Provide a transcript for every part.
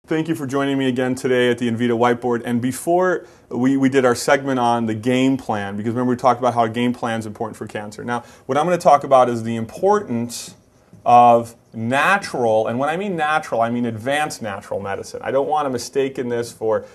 Thank you for joining me again today at the Invita Whiteboard. And before we did our segment on the game plan, because remember we talked about how a game plan is important for cancer. Now, what I'm going to talk about is the importance of natural, and when I mean natural, I mean advanced natural medicine. I don't want to mistake this for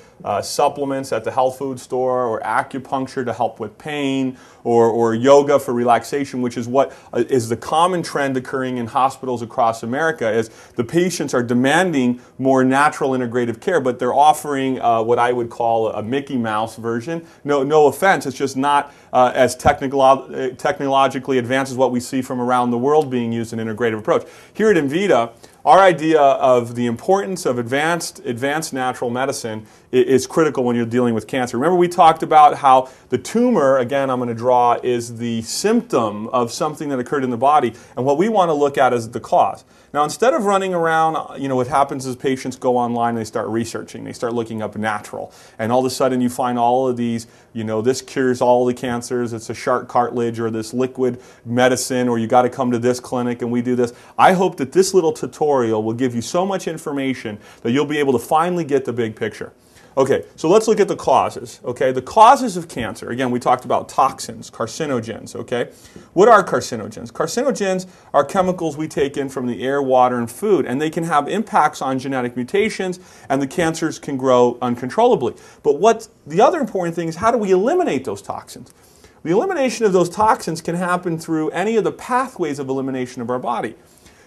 supplements at the health food store, or acupuncture to help with pain, or yoga for relaxation, which is what is the common trend occurring in hospitals across America, is the patients are demanding more natural integrative care, but they're offering what I would call a Mickey Mouse version. No offense, it's just not as technologically advanced as what we see from around the world being used in an integrative approach. Here at Invita, our idea of the importance of advanced natural medicine is critical when you're dealing with cancer. Remember we talked about how the tumor, again I'm going to draw, is the symptom of something that occurred in the body, and what we want to look at is the cause. Now instead of running around, what happens is patients go online and they start researching, they start looking up natural, and all of a sudden you find all of these, this cures all the cancers, it's a shark cartilage, or this liquid medicine, or you got to come to this clinic and we do this. I hope that this little tutorial will give you so much information that you'll be able to finally get the big picture. Okay, so let's look at the causes. Okay, the causes of cancer. Again, we talked about toxins, carcinogens. Okay, what are carcinogens? Carcinogens are chemicals we take in from the air, water, and food, and they can have impacts on genetic mutations, and the cancers can grow uncontrollably. But what the other important thing is, how do we eliminate those toxins? The elimination of those toxins can happen through any of the pathways of elimination of our body.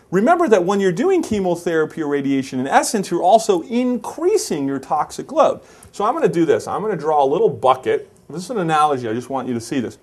Remember that when you're doing chemotherapy or radiation, in essence, you're also increasing your toxic load. So I'm going to do this. I'm going to draw a little bucket. This is an analogy. I just want you to see this.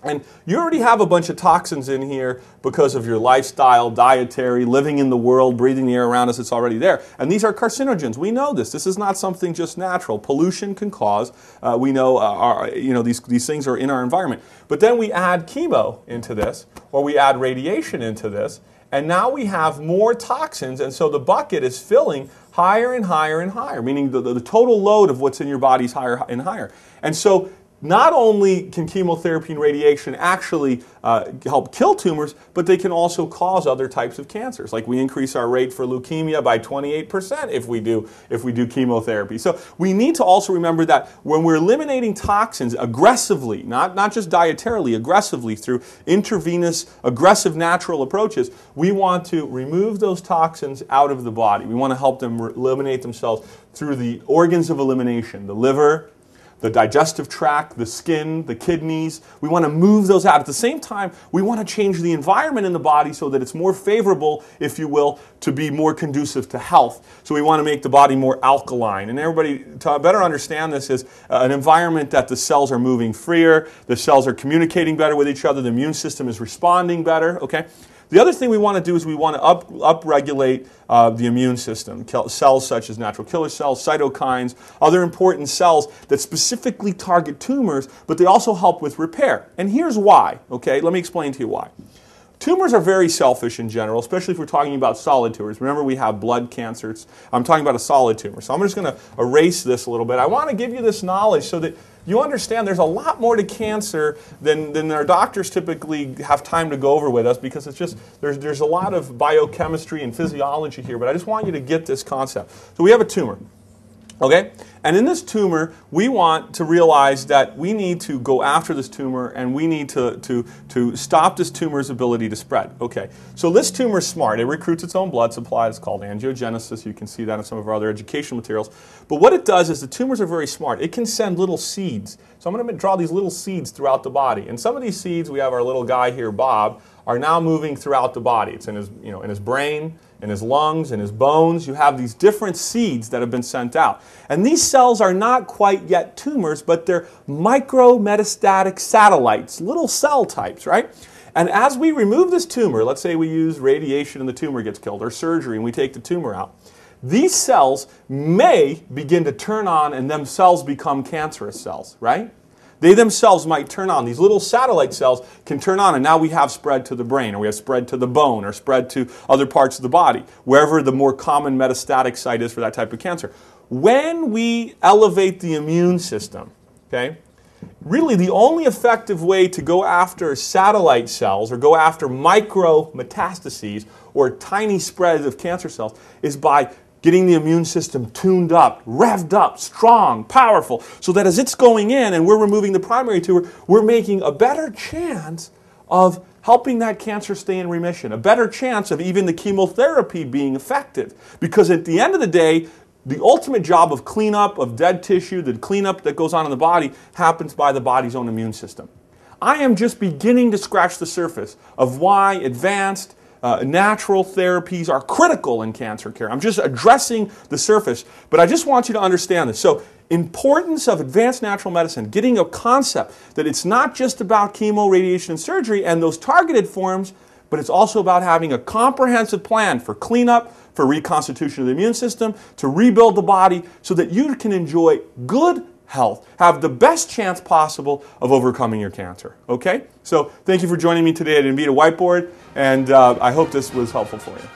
And you already have a bunch of toxins in here because of your lifestyle, dietary, living in the world, breathing the air around us. It's already there. And these are carcinogens. We know this. This is not something just natural. Pollution can cause. We know these things are in our environment. But then we add chemo into this, or we add radiation into this, and now we have more toxins, and so the bucket is filling higher and higher and higher, meaning the total load of what's in your body is higher and higher. And so not only can chemotherapy and radiation actually help kill tumors, but they can also cause other types of cancers. Like we increase our rate for leukemia by 28% if we do chemotherapy. So we need to also remember that when we're eliminating toxins aggressively, not just dietarily, aggressively through intravenous, aggressive natural approaches, we want to remove those toxins out of the body. We want to help them eliminate themselves through the organs of elimination, the liver, the digestive tract, the skin, the kidneys. We want to move those out. At the same time, we want to change the environment in the body so that it's more favorable, if you will, to be more conducive to health. So we want to make the body more alkaline. And everybody, to better understand this, is an environment that the cells are moving freer, the cells are communicating better with each other, the immune system is responding better, okay? The other thing we want to do is we want to upregulate the immune system. Cells such as natural killer cells, cytokines, other important cells that specifically target tumors, but they also help with repair. And here's why, okay? Let me explain to you why. Tumors are very selfish in general, especially if we're talking about solid tumors. Remember, we have blood cancers. I'm talking about a solid tumor. So I'm just going to erase this a little bit. I want to give you this knowledge so that you understand there's a lot more to cancer than our doctors typically have time to go over with us, because it's just, there's a lot of biochemistry and physiology here, but I just want you to get this concept. So we have a tumor. Okay? And in this tumor, we want to realize that we need to go after this tumor, and we need to stop this tumor's ability to spread. Okay, so this tumor is smart. It recruits its own blood supply. It's called angiogenesis. You can see that in some of our other educational materials. But what it does is the tumors are very smart. It can send little seeds. So I'm going to draw these little seeds throughout the body. And some of these seeds, we have our little guy here, Bob, are now moving throughout the body. It's in his, in his brain, in his lungs, in his bones. You have these different seeds that have been sent out. And these cells are not quite yet tumors, but they're micrometastatic satellites, little cell types, right? And as we remove this tumor, let's say we use radiation and the tumor gets killed, or surgery and we take the tumor out, these cells may begin to turn on and themselves become cancerous cells, right? They themselves might turn on. These little satellite cells can turn on, and now we have spread to the brain, or we have spread to the bone, or spread to other parts of the body, wherever the more common metastatic site is for that type of cancer. When we elevate the immune system, okay, really the only effective way to go after satellite cells or go after micrometastases or tiny spreads of cancer cells is by getting the immune system tuned up, revved up, strong, powerful, so that as it's going in and we're removing the primary tumor, we're making a better chance of helping that cancer stay in remission, a better chance of even the chemotherapy being effective. Because at the end of the day, the ultimate job of cleanup of dead tissue, the cleanup that goes on in the body, happens by the body's own immune system. I am just beginning to scratch the surface of why advanced natural therapies are critical in cancer care. I'm just addressing the surface, but I just want you to understand this. So, importance of advanced natural medicine, getting a concept that it's not just about chemo, radiation, and surgery and those targeted forms, but it's also about having a comprehensive plan for cleanup, for reconstitution of the immune system, to rebuild the body so that you can enjoy good health, have the best chance possible of overcoming your cancer. Okay? So thank you for joining me today at Invita Whiteboard, and I hope this was helpful for you.